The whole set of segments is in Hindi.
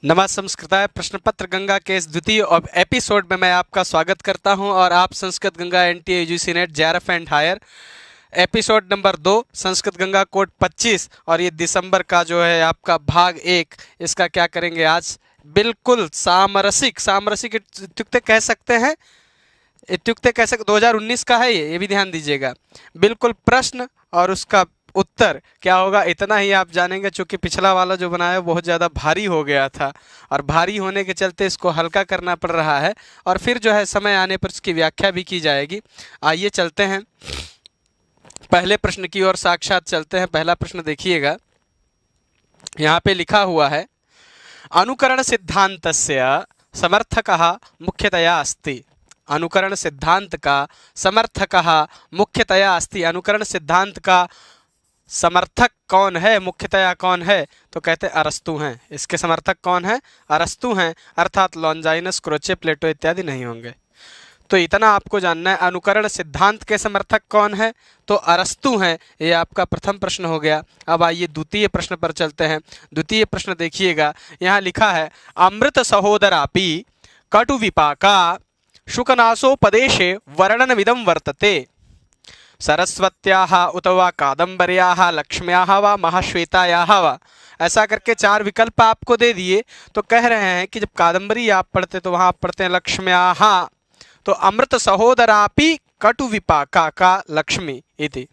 नमः संस्कृताय प्रश्न पत्र गंगा के इस द्वितीय एपिसोड में मैं आपका स्वागत करता हूं और आप Sanskrit Ganga NTA UGC NET JRF and higher episode number 2 Sanskrit Ganga code 25 और ये दिसंबर का जो है आपका भाग 1 इसका क्या करेंगे आज। बिल्कुल सामरसिक सामरसिक इत्युक्ते कह सकते हैं, इत्युक्ते कह सकते 2019 का है ये भी ध्यान दीजिएगा। बिल्कुल प्रश्न और उसका उत्तर क्या होगा इतना ही आप जानेंगे, चूंकि पिछला वाला जो बनाया बहुत ज़्यादा भारी हो गया था और भारी होने के चलते इसको हल्का करना पड़ रहा है और फिर जो है समय आने पर इसकी व्याख्या भी की जाएगी। आइए चलते हैं पहले प्रश्न की ओर, साक्षात चलते हैं। पहला प्रश्न देखिएगा, यहाँ पे लिखा हुआ है अनुकरण सिद्धान्तस्य समर्थकः मुख्यतया अस्ति। अनुकरण सिद्धांत का समर्थकः मुख्यतया अस्ति। अनुकरण सिद्धांत का समर्थक कौन है, मुख्यतया कौन है, तो कहते हैं अरस्तु हैं। इसके समर्थक कौन है? अरस्तु हैं, अर्थात लॉन्जाइनस, क्रोचे, प्लेटो इत्यादि नहीं होंगे। तो इतना आपको जानना है। अनुकरण सिद्धांत के समर्थक कौन है? तो अरस्तु हैं। ये आपका प्रथम प्रश्न हो गया। अब आइए द्वितीय प्रश्न पर चलते हैं। द्वितीय प्रश्न देखिएगा, यहाँ लिखा है अमृत सहोदरापि कटु विपाका शुकनासोपदेशे वर्णनमिदं वर्तते। सरस्वत्याः उत वा कादम्बर्याः लक्ष्म्याः वा महाश्वेतायाः वा। ऐसा करके चार विकल्प आपको दे दिए। तो कह रहे हैं कि जब कादम्बरी आप पढ़ते तो वहाँ आप पढ़ते हैं लक्ष्म्याः, तो अमृत सहोदरापि कटु विपाका का लक्ष्मी इति।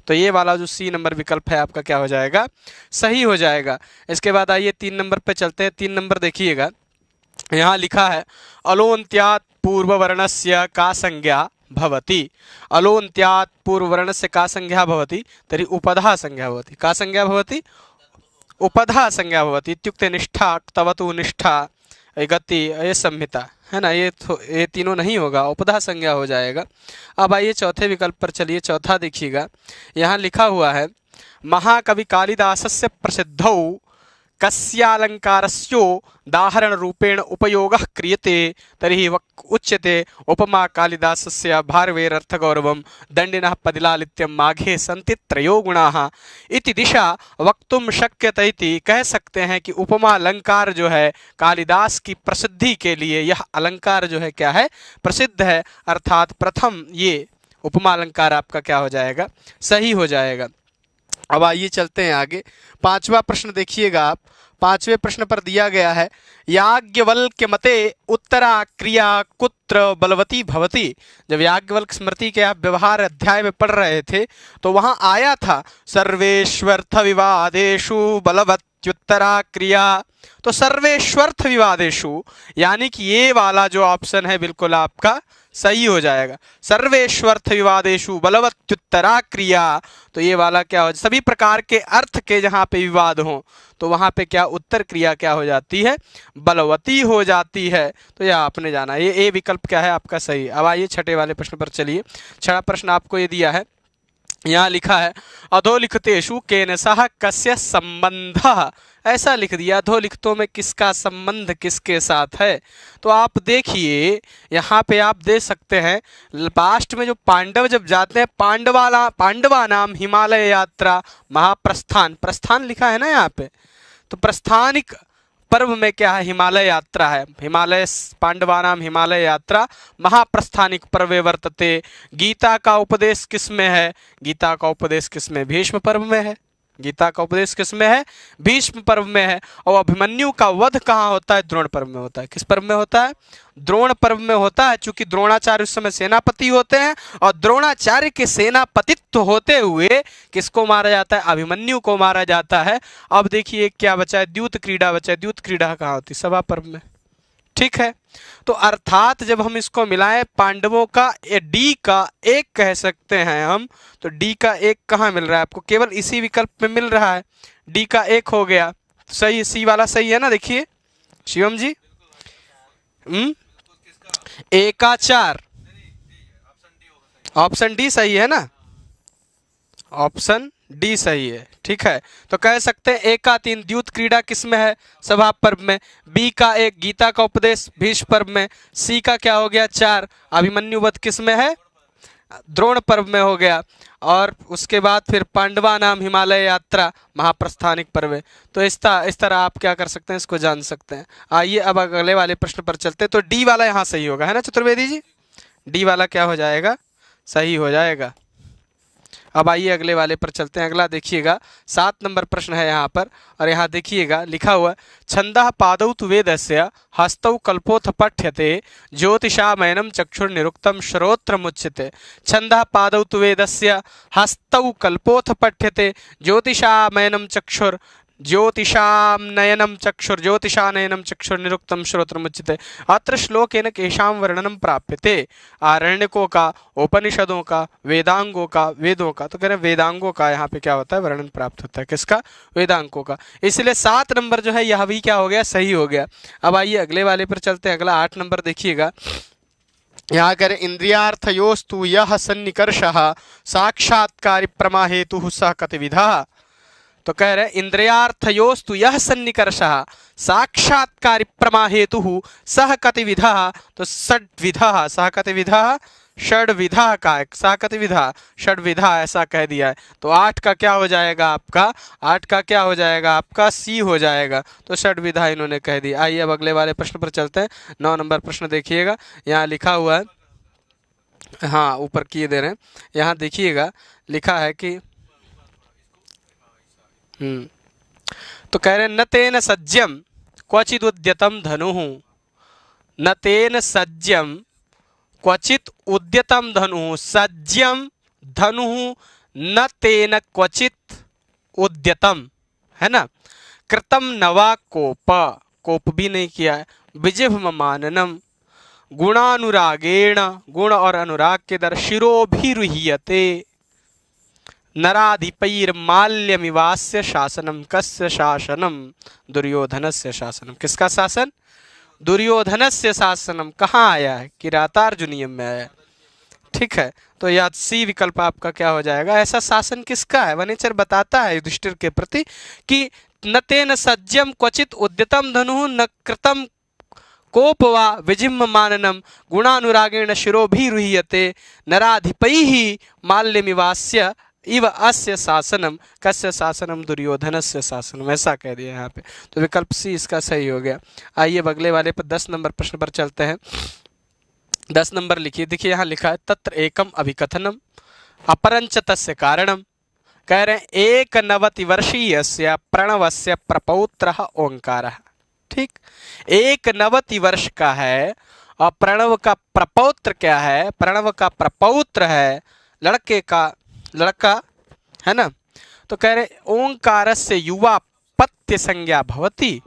तो ये वाला जो सी नंबर विकल्प है आपका क्या हो जाएगा? सही हो जाएगा। इसके बाद आइए 3 नंबर पे चलते हैं। 3 नंबर देखिएगा, यहाँ लिखा है अलोन्त्यात् पूर्ववर्णस्य का संज्ञा भवति। अलोन्त्यात् पूर्ववर्णस्य का संज्ञा भवति तर्हि उपधा संज्ञा भवति। का संज्ञा भवति? उपधा संज्ञा भवति। इत्युक्ते निष्ठा, तवतु निष्ठा, गति, ये संहिता है ना, ये तीनों नहीं होगा, उपधा संज्ञा हो जाएगा। अब आइए चौथे विकल्प पर चलिए। चौथा देखिएगा, यहाँ लिखा हुआ है महाकवि कालिदासस्य प्रसिद्धौ कस्यालङ्कारस्योदाहरण रूपेण उपयोगः क्रियते तर्हि उच्यते उपमा कालिदासस्य भारवेरर्थगौरवं दण्डिनः पदिलालित्यं माघे सन्ति त्रयो गुणाः इति दिशा वक्तुं शक्यते इति। कह सकते हैं कि उपमा अलंकार जो है कालिदास की प्रसिद्धि के लिए यह अलंकार जो है क्या है? प्रसिद्ध है। अर्थात प्रथम ये उपमा अलंकार आपका क्या हो जाएगा? सही हो जाएगा। अब आइए चलते हैं आगे। 5वां प्रश्न देखिएगा आप। 5वें प्रश्न पर दिया गया है याज्ञवल्क्य मते उत्तरा क्रिया कुत्र बलवती भवति। जब याज्ञवल्क्य स्मृति के आप व्यवहार अध्याय में पढ़ रहे थे तो वहाँ आया था सर्वेष्वर्थ विवादेषु बलवत्युत्तरा क्रिया। तो सर्वेष्वर्थ विवादेषु यानी कि ये वाला जो ऑप्शन है बिल्कुल आपका सही हो जाएगा। सर्वेष्वर्थ विवादेषु बलवत्युत्तरा क्रिया, तो ये वाला क्या हो, सभी प्रकार के अर्थ के जहाँ पे विवाद हो तो वहाँ पे क्या उत्तर क्रिया क्या हो जाती है? बलवती हो जाती है। तो यह आपने जाना, ये ए विकल्प क्या है आपका सही। अब आइए छठे वाले प्रश्न पर चलिए। छठा प्रश्न आपको ये दिया है, यहाँ लिखा है अधोलिखितेषु केन सह कस्य संबंधः। ऐसा लिख दिया अधोलिखितों में किसका संबंध किसके साथ है। तो आप देखिए यहाँ पे आप दे सकते हैं लास्ट में जो पांडव जब जाते हैं पांडवा नाम हिमालय यात्रा महाप्रस्थान, प्रस्थान लिखा है ना यहाँ पे, तो प्रस्थानिक पर्व में क्या है? हिमालय यात्रा है। हिमालय पांडवानाम हिमालय यात्रा महाप्रस्थानिक पर्वे वर्तते। गीता का उपदेश किस में है? गीता का उपदेश किस में? भीष्म पर्व में है। गीता का उपदेश किस में है? भीष्म पर्व में है। और अभिमन्यु का वध कहाँ होता है? द्रोण पर्व में होता है। किस पर्व में होता है? द्रोण पर्व में होता है। चूंकि द्रोणाचार्य उस समय सेनापति होते हैं और द्रोणाचार्य के सेनापतित्व होते हुए किसको मारा जाता है? अभिमन्यु को मारा जाता है। अब देखिए क्या बचा है? द्यूत क्रीड़ा बचा है। द्यूत क्रीड़ा कहाँ होती है? सभा पर्व में। ठीक है, तो अर्थात जब हम इसको मिलाएं पांडवों का डी का एक कह सकते हैं हम, तो डी का एक कहाँ मिल रहा है आपको? केवल इसी विकल्प में मिल रहा है। डी का एक हो गया सही, सी वाला सही है ना। देखिए शिवम जी, ए का 4, ऑप्शन डी सही है ना, ऑप्शन डी सही है। ठीक है, तो कह सकते हैं ए का 3 द्यूत क्रीड़ा किस में है? सभा पर्व में। बी का 1 गीता का उपदेश भीष्म पर्व में। सी का क्या हो गया? 4 अभिमन्यु वध किस में है? द्रोण पर्व में हो गया, और उसके बाद फिर पांडवा नाम हिमालय यात्रा महाप्रस्थानिक पर्व है। तो इस तरह आप क्या कर सकते हैं, इसको जान सकते हैं। आइए अब अगले वाले प्रश्न पर चलते हैं। तो डी वाला यहाँ सही होगा, है ना चतुर्वेदी जी? डी वाला क्या हो जाएगा, सही हो जाएगा। अब आइए अगले वाले पर चलते हैं। अगला देखिएगा 7 नंबर प्रश्न है यहाँ पर, और यहाँ देखिएगा लिखा हुआ छंदः पादौ तु वेदस्य हस्तौ कल्पोऽथ पठ्यते ज्योतिषामयनं चक्षुर्निरुक्तं श्रोत्रमुच्यते। छंदः पादौ तु वेदस्य हस्तौ कल्पोऽथ पठ्यते ज्योतिषामयनं ज्योतिषानयनं चक्षुर्निरुक्तं श्रोत्रमुच्यते। अत्र श्लोकेन केषां वर्णनं प्राप्यते? आरण्यकों का, उपनिषदों का, वेदांगों का, वेदों का। तो कह रहे हैं वेदांगों का यहाँ पे क्या होता है, वर्णन प्राप्त होता है। किसका? वेदांगों का। इसलिए 7 नंबर जो है यह भी क्या हो गया, सही हो गया। अब आइए अगले वाले पर चलते हैं। अगला 8 नंबर देखिएगा। यहाँ कह रहे इंद्रियार्थयोस्तु यह सन्निकर्षः साक्षात्कारी प्रमाहेतु सह कतिविधः। तो कह रहे इंद्रियार्थयोस्तु यह सन्निकर्षः साक्षात्कारी प्रमाहेतु सह कतिविधः। तो षड्विधः, सह कतिविधः, षड्विधा का सह कतिविधा, षड्विधा ऐसा कह दिया है। तो 8 का क्या हो जाएगा आपका, 8 का क्या हो जाएगा आपका, सी हो जाएगा। तो षड्विधा इन्होंने कह दी। आइए अब अगले वाले प्रश्न पर चलते हैं। 9 नंबर प्रश्न देखिएगा, यहाँ लिखा हुआ है, हाँ ऊपर किए दे रहे हैं, यहाँ देखिएगा लिखा है कि तो कह रहे न तेन सज्जम क्वचित उद्यतम धनुः, न तेन सज्जम क्वचित उद्यतम धनुः, सज्जम धनुः न तेन क्वचित उद्यतम, है ना। कृतम नवा कोप, कोप भी नहीं किया है। विजिह्व माननम गुणानुरागेण, गुण और अनुराग के दर शिरोभिरुह्यते। नराधिपैर्माल्यमिवास्य शासनम, कस्य शासनम, दुर्योधनस्य शासनम। किसका शासन? दुर्योधनस्य शासनम। कहाँ आया है? किरातार्जुनीयम में आया है। ठीक है, तो यह सी विकल्प आपका क्या हो जाएगा। ऐसा शासन किसका है? वनेचर बताता है युधिष्ठिर के प्रति कि न तेन सज्जम क्वचित उद्यतम धनुः न कृतम कोप वा विजिह्व माननम गुणानुरागेण शिरोभिरुह्यते नराधिपैः माल्यमिवास्य इव अस्य शासनम, कस्य शासनम, दुर्योधनस्य शासनम। ऐसा कह दिया यहाँ पे। तो विकल्प सी इसका सही हो गया। आइए अगले वाले पर 10 नंबर प्रश्न पर चलते हैं। 10 नंबर लिखिए, देखिए यहाँ लिखा है तत्र एकम अभिकथनम अपरंच तस्य कारणम। कह रहे हैं 91 वर्षीयस्य प्रणवस्य प्रपौत्रः ओंकारः। ठीक, 91 वर्ष का है और प्रणव का प्रपौत्र क्या है? प्रणव का प्रपौत्र है, लड़का है ना। तो कह रहे ओंकारस्य युवा पत्य संज्ञा भवति,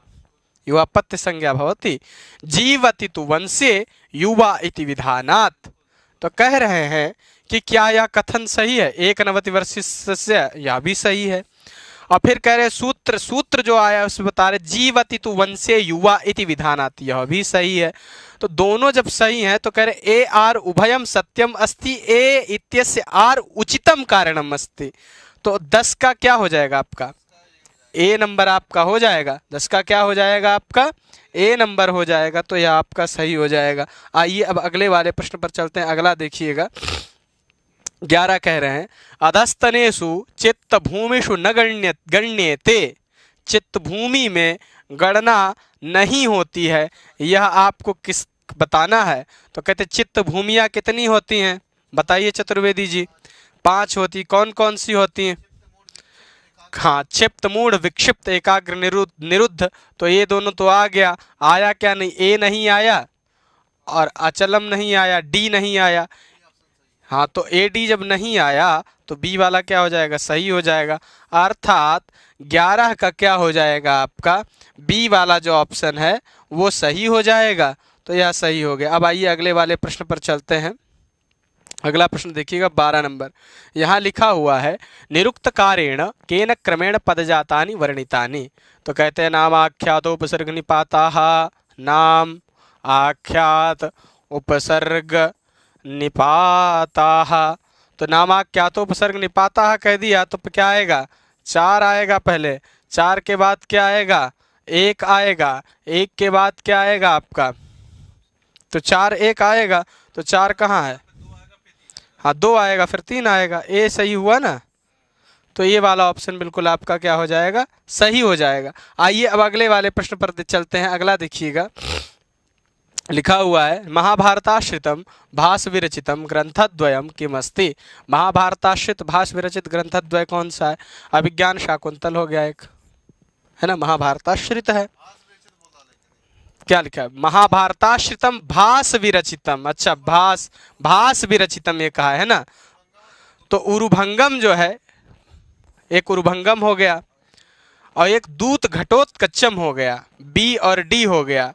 युवा पत्य संज्ञा भवति जीवति तु वंशे युवा इति विधानात्। तो कह रहे हैं कि क्या यह कथन सही है? 91 वर्षीय, यह भी सही है। और फिर कह रहे सूत्र जो आया उसमें बता रहे जीवति तु वंशे युवा इति विधानात्, यह भी सही है। तो दोनों जब सही हैं तो कह रहे ए आर उभयम सत्यम अस्ति ए इत्यस्य आर उचितम कारणम अस्ति। तो 10 का क्या हो जाएगा आपका? ए नंबर आपका हो जाएगा। 10 का क्या हो जाएगा आपका? ए नंबर हो जाएगा। तो यह आपका सही हो जाएगा। आइए अब अगले वाले प्रश्न पर चलते हैं। अगला देखिएगा 11 कह रहे हैं अधस्तनेषु चित्त भूमिषु न गण्यते। चित्त भूमि में गणना नहीं होती है, यह आपको किस बताना है? तो कहते चित्त भूमियाँ कितनी होती हैं? बताइए चतुर्वेदी जी। 5 होती। कौन कौन सी होती हैं? हाँ, क्षिप्त, मूढ़, विक्षिप्त, एकाग्र, निरुद्ध। तो ये दोनों तो आ गया। आया क्या नहीं? ए नहीं आया और अचलम नहीं आया, डी नहीं आया। हाँ, तो ए डी जब नहीं आया तो बी वाला क्या हो जाएगा? सही हो जाएगा। अर्थात 11 का क्या हो जाएगा आपका? बी वाला जो ऑप्शन है वो सही हो जाएगा। तो यह सही हो गया। अब आइए अगले वाले प्रश्न पर चलते हैं। अगला प्रश्न देखिएगा 12 नंबर। यहाँ लिखा हुआ है निरुक्तकारेण केन क्रमेण पदजातानि वर्णितानि। तो कहते हैं नाम आख्यात उपसर्ग निपाताः, नाम आख्यात उपसर्ग निपाताः। तो नामाख्यातोपसर्ग निपाताः कह दिया तो क्या आएगा? 4 आएगा पहले। 4 के बाद क्या आएगा? 1 आएगा। 1 के बाद क्या आएगा आपका? तो 4 1 आएगा। तो 4 कहाँ है? हाँ 2 आएगा फिर 3 आएगा, ए सही हुआ ना। तो ये वाला ऑप्शन बिल्कुल आपका क्या हो जाएगा, सही हो जाएगा। आइए अब अगले वाले प्रश्न पर चलते हैं। अगला देखिएगा, लिखा हुआ है महाभारताश्रितम भास विरचितम ग्रंथद्वयम किमस्ति। महाभारताश्रित भास विरचित ग्रंथद्वय कौन सा है? अभिज्ञान शाकुंतल हो गया एक, है ना, महाभारताश्रित है। क्या लिखा है? महाभारताश्रितम भास विरचितम। अच्छा, भास विरचितम ये कहा है ना। तो उरुभंगम जो है, एक उरुभंगम हो गया और एक दूत घटोत्कचम हो गया, बी और डी हो गया,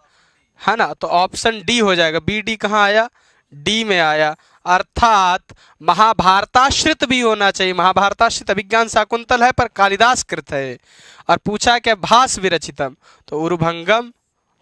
है ना। तो ऑप्शन डी हो जाएगा। बी डी कहाँ आया? डी में आया। अर्थात महाभारताश्रित भी होना चाहिए। महाभारताश्रित अभिज्ञान शाकुंतल है पर कालिदास कृत है। और पूछा क्या? भास विरचितम। तो उरुभंगम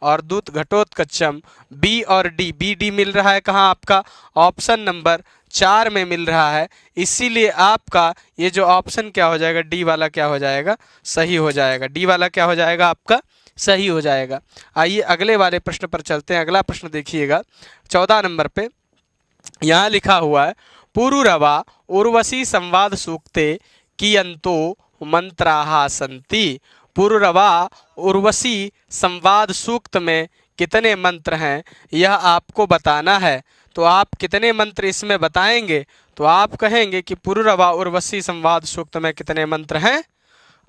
और दूत घटोत्कचम, बी और डी, बी डी मिल रहा है कहाँ आपका? ऑप्शन नंबर 4 में मिल रहा है। इसीलिए आपका ये जो ऑप्शन क्या हो जाएगा, डी वाला क्या हो जाएगा, सही हो जाएगा। डी वाला क्या हो जाएगा आपका, सही हो जाएगा। आइए अगले वाले प्रश्न पर चलते हैं। अगला प्रश्न देखिएगा 14 नंबर पे, यहाँ लिखा हुआ है पुरुरवा उर्वशी संवाद सूक्ते कियंतो मंत्राहा संति। पुरुरवा उर्वशी संवाद सूक्त में कितने मंत्र हैं, यह आपको बताना है। तो आप कितने मंत्र इसमें बताएंगे? तो आप कहेंगे कि पुरुरवा उर्वशी संवाद सूक्त में कितने मंत्र हैं?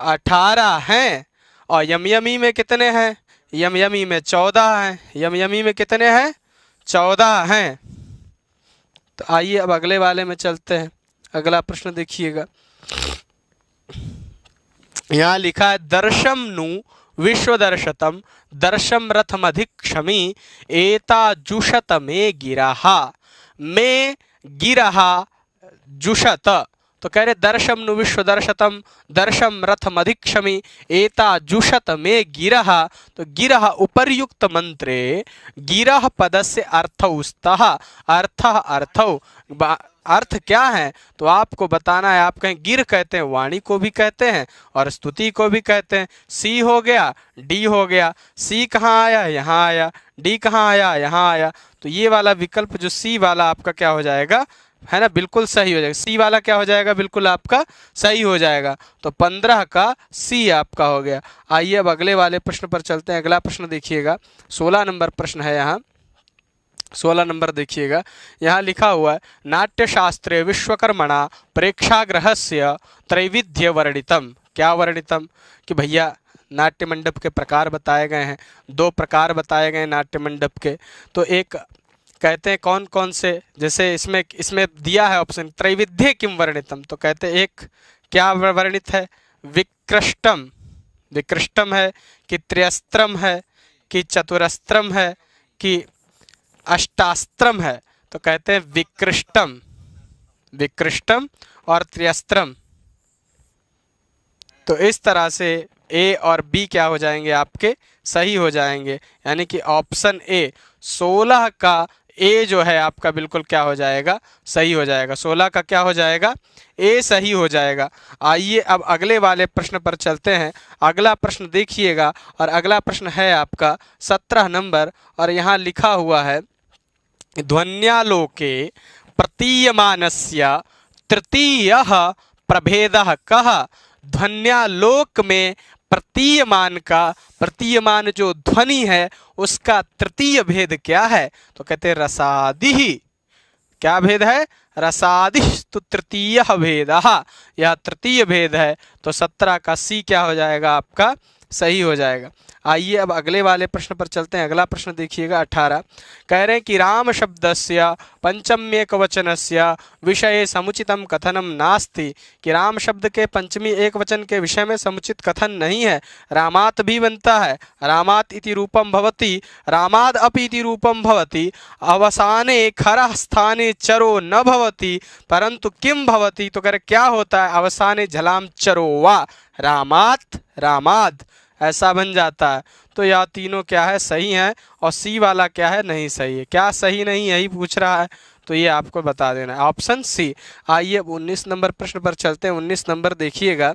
18 हैं। और यमयमी में कितने हैं? यमयमी में 14 हैं। यमयमी में कितने हैं? 14 हैं। तो आइए अब अगले वाले में चलते हैं। अगला प्रश्न देखिएगा, यहाँ लिखा है दर्शम नु विश्वदर्शतम दर्शम रथमधिक्षमी एता जुषत में गिराहा। में गिरहा जुषत, तो कह रहे दर्शम नु विश्वदर्शतम दर्शम रथमधिक्षमी एता जुषत में गिरहा। तो गिरह उपर्युक्त मंत्रे गिरह पदस्य अर्थौस्तः। अर्थौ अर्थ क्या है? तो आपको बताना है। आप कहें गिर कहते हैं, वाणी को भी कहते हैं और स्तुति को भी कहते हैं। सी हो गया, डी हो गया। सी कहाँ आया? यहाँ आया। डी कहाँ आया? यहाँ आया। तो ये वाला विकल्प जो सी वाला आपका क्या हो जाएगा, है ना, बिल्कुल सही हो जाएगा। सी वाला क्या हो जाएगा, बिल्कुल आपका सही हो जाएगा। तो 15 का सी आपका हो गया। आइए अब अगले वाले प्रश्न पर चलते हैं। अगला प्रश्न देखिएगा 16 नंबर प्रश्न है। यहाँ 16 नंबर देखिएगा, यहाँ लिखा हुआ है नाट्यशास्त्रे विश्वकर्मणा प्रेक्षागृहस्य त्रैविध्य वर्णितम। क्या वर्णितम? कि भैया नाट्य मंडप के प्रकार बताए गए हैं, 2 प्रकार बताए गए नाट्य मंडप के। तो एक कहते हैं कौन कौन से, जैसे इसमें दिया है ऑप्शन त्रैविध्य किम वर्णितम। तो कहते हैं एक क्या वर्णित है? विकृष्टम। विकृष्टम है कि त्र्यस्त्रम है कि चतुरस्त्रम है कि अष्टास्त्रम है? तो कहते हैं विकृष्टम। विकृष्टम और त्र्यस्त्रम। तो इस तरह से ए और बी क्या हो जाएंगे आपके, सही हो जाएंगे। यानी कि ऑप्शन ए 16 का ए जो है आपका बिल्कुल क्या हो जाएगा, सही हो जाएगा। 16 का क्या हो जाएगा, ए सही हो जाएगा। आइए अब अगले वाले प्रश्न पर चलते हैं। अगला प्रश्न देखिएगा और अगला प्रश्न है आपका 17 नंबर और यहाँ लिखा हुआ है ध्वन्यालोके प्रतीयमानस्य तृतीयः प्रभेदः कः। ध्वन्यालोक में प्रतीयमान का, प्रतीयमान जो ध्वनि है उसका तृतीय भेद क्या है? तो कहते हैं रसादिः। क्या भेद है? रसादिः तो तृतीय भेदः, यह तृतीय भेद है। तो 17 का सी क्या हो जाएगा आपका, सही हो जाएगा। आइए अब अगले वाले प्रश्न पर चलते हैं। अगला प्रश्न देखिएगा 18, कह रहे हैं कि राम शब्दस्य पंचम्येकवचनस्य विषये समुचितम कथनम नास्ति। कि राम शब्द के पंचमी एक वचन के विषय में समुचित कथन नहीं है। रामात भी बनता है, रामात इति रूपम भवति, रामाद अपि इति रूपम भवति, अवसाने खरः स्थाने चरो न भवति परंतु किम भवति। तो कह रहे क्या होता है? अवसाने झलाम चरो वा, रामात रामाद ऐसा बन जाता है। तो यह तीनों क्या है, सही है। और सी वाला क्या है, नहीं सही है। क्या सही नहीं यही पूछ रहा है, तो ये आपको बता देना है, ऑप्शन सी। आइए अब 19 नंबर प्रश्न पर चलते हैं। 19 नंबर देखिएगा,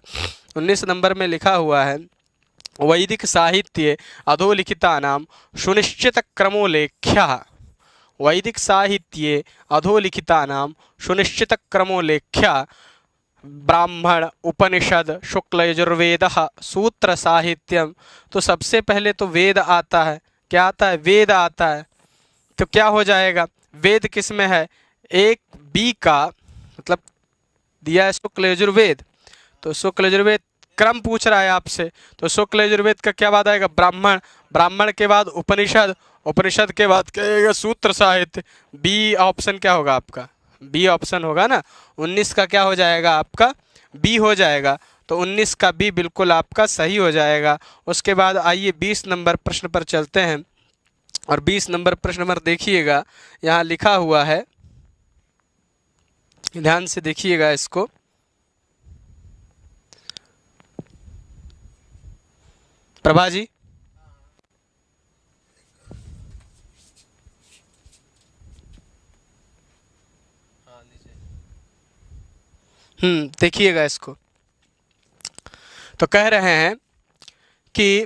19 नंबर में लिखा हुआ है वैदिक साहित्ये अधोलिखितानां सुनिश्चित क्रमोलेख्यः। वैदिक साहित्ये अधोलिखितानां सुनिश्चितक्रमोल्लेख्य ब्राह्मण, उपनिषद, शुक्ल यजुर्वेदः, सूत्र साहित्यम। तो सबसे पहले तो वेद आता है। क्या आता है? वेद आता है। तो क्या हो जाएगा? वेद किस में है? एक बी का मतलब दिया है शुक्ल यजुर्वेद, तो शुक्ल यजुर्वेद क्रम पूछ रहा है आपसे, तो शुक्ल यजुर्वेद का क्या बाद आएगा? ब्राह्मण, ब्राह्मण के बाद उपनिषद, उपनिषद के बाद क्या आएगा? सूत्र साहित्य। बी ऑप्शन क्या होगा आपका? बी ऑप्शन होगा ना। 19 का क्या हो जाएगा आपका? बी हो जाएगा। तो 19 का बी बिल्कुल आपका सही हो जाएगा। उसके बाद आइए 20 नंबर प्रश्न पर चलते हैं। और 20 नंबर प्रश्न नंबर देखिएगा, यहाँ लिखा हुआ है, ध्यान से देखिएगा इसको। प्रभा जी, देखिएगा इसको। तो कह रहे हैं कि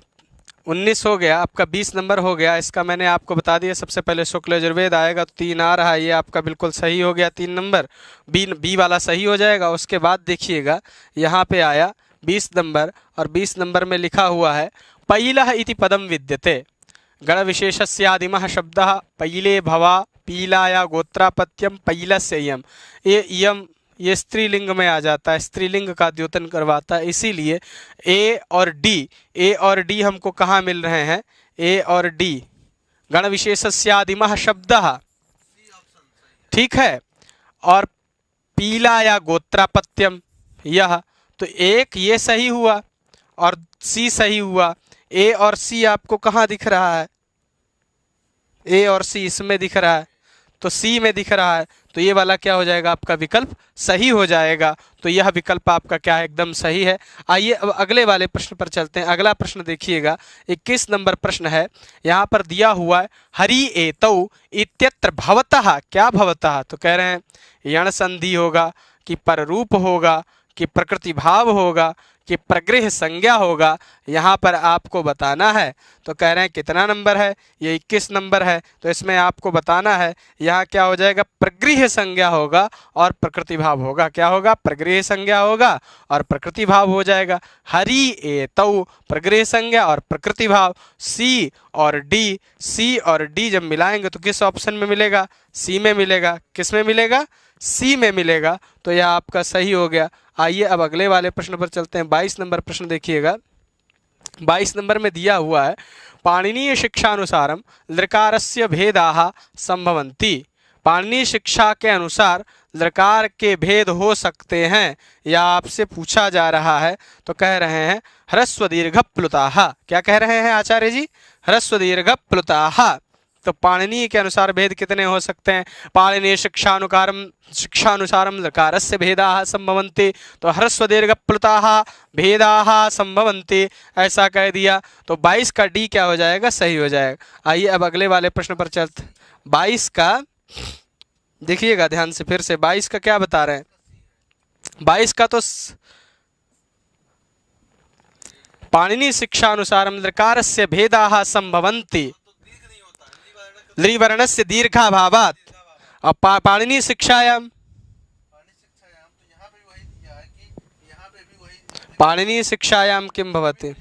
19 हो गया आपका, 20 नंबर हो गया। इसका मैंने आपको बता दिया, सबसे पहले शुक्ल यजुर्वेद आएगा तो 3 आ रहा है, ये आपका बिल्कुल सही हो गया 3 नंबर। बी वाला सही हो जाएगा। उसके बाद देखिएगा यहाँ पे आया 20 नंबर, और 20 नंबर में लिखा हुआ है पैलः इति पदम विद्यते गण विशेषस्यादिमः शब्दः पैले भवा पीलाया गोत्रापत्यम पैलस्य इयम्। ये इयम् ये स्त्रीलिंग में आ जाता है, स्त्रीलिंग का द्योतन करवाता है, इसीलिए ए और डी हमको कहाँ मिल रहे हैं? ए और डी गण विशेषस्यादिमः शब्दः, ठीक है। और पीला या गोत्रापत्यम, यह तो एक ये सही हुआ और सी सही हुआ। ए और सी आपको कहाँ दिख रहा है? ए और सी इसमें दिख रहा है, तो सी में दिख रहा है, तो ये वाला क्या हो जाएगा? आपका विकल्प सही हो जाएगा। तो यह विकल्प आपका क्या है? एकदम सही है। आइए अब अगले वाले प्रश्न पर चलते हैं। अगला प्रश्न देखिएगा, 21 नंबर प्रश्न है। यहाँ पर दिया हुआ है हरि एतौ इत्यत्र भवतः, क्या भवतः? तो कह रहे हैं यण संधि होगा कि पररूप होगा कि प्रकृति भाव होगा कि प्रगृह संज्ञा होगा, यहाँ पर आपको बताना है। तो कह रहे हैं कितना नंबर है? ये 21 नंबर है। तो इसमें आपको बताना है यहाँ क्या हो जाएगा? प्रगृह संज्ञा होगा और प्रकृति भाव होगा। क्या होगा? प्रगृह संज्ञा होगा और प्रकृति भाव हो जाएगा। हरि एतौ प्रगृह संज्ञा और प्रकृति भाव। सी और डी जब मिलाएंगे तो किस ऑप्शन में मिलेगा? सी में मिलेगा। किस में मिलेगा? सी में मिलेगा। तो यह आपका सही हो गया। आइए अब अगले वाले प्रश्न पर चलते हैं। 22 नंबर प्रश्न देखिएगा। 22 नंबर में दिया हुआ है पाणिनीय शिक्षानुसारम लृकारस्य भेदाः संभवन्ति। पाणिनीय शिक्षा के अनुसार लृकार के भेद हो सकते हैं, या आपसे पूछा जा रहा है। तो कह रहे हैं ह्रस्व दीर्घ प्लुताः। क्या कह रहे हैं आचार्य जी? ह्रस्व दीर्घ प्लुताः। तो पाणिनीय के अनुसार भेद कितने हो सकते हैं? पाणिनीय शिक्षानुसारम लकारस्य भेदाः संभवन्ति। तो ह्रस्व दीर्घ प्लुताः भेदाः संभवन्ति, ऐसा कह दिया। तो 22 का डी क्या हो जाएगा? सही हो जाएगा। आइए अब अगले वाले प्रश्न पर चलते। 22 का देखिएगा ध्यान से फिर से। 22 का क्या बता रहे हैं? 22 का तो पाणिनीय शिक्षानुसारम लकारस्य भेदाः संभवन्ति लृवर्णस्य दीर्घाभावात्। अब पाणिनीय शिक्षायाम, पाणिनीय शिक्षायाम किम भवति?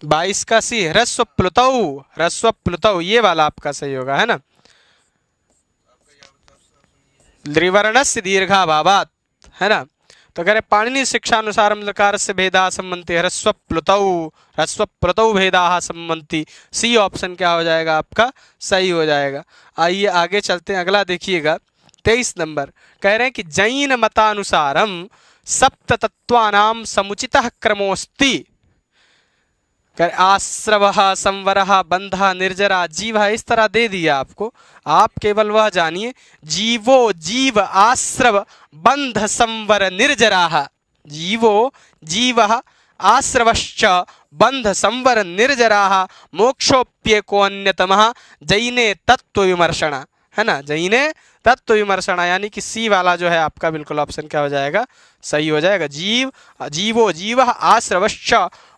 22 का सी ह्रस्व प्लुतौ, ये वाला आपका सही होगा, है ना? लृवर्णस्य दीर्घाभावात्, है ना? तो कह रहे पाणिनीय शिक्षानुसारम लकारस्य भेदाः संभवन्ति ह्रस्व प्लुतौ भेदाः संभवन्ति। सी ऑप्शन क्या हो जाएगा? आपका सही हो जाएगा। आइए आगे चलते हैं। अगला देखिएगा 23 नंबर। कह रहे हैं कि जैन मतानुसारम सप्त तत्वानां समुचितः क्रमोऽस्ति। आश्रवः संवरः बंधः निर्जरा जीवः, इस तरह दे दिया आपको। आप केवल वह जानिए जीव आश्रव बंध संवर निर्जराः। जीवः आश्रवश्च बंध संवर निर्जराः मोक्षोप्येको अन्यतमः जैने तत्व विमर्शण, है ना? जैने तत्व विमर्शण, यानी कि सी वाला जो है आपका बिल्कुल ऑप्शन क्या हो जाएगा? सही हो जाएगा। जीवः आश्रवश्च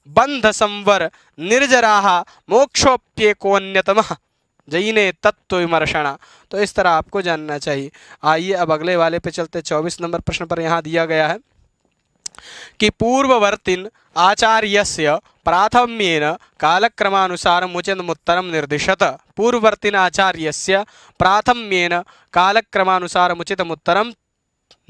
बंध संवर निर्जराः मोक्षोप्येको अन्यतमः जयिने तत्व विमर्शना। तो इस तरह आपको जानना चाहिए। आइए अब अगले वाले पे चलते। 24 नंबर प्रश्न पर यहाँ दिया गया है कि पूर्ववर्तीन आचार्यस्य प्राथम्येन कालक्रमानुसारम् उचितमुत्तरं निर्दिशत। पूर्ववर्तीन आचार्यस्य प्राथम्येन कालक्रमानुसारम् उचितमुत्तरं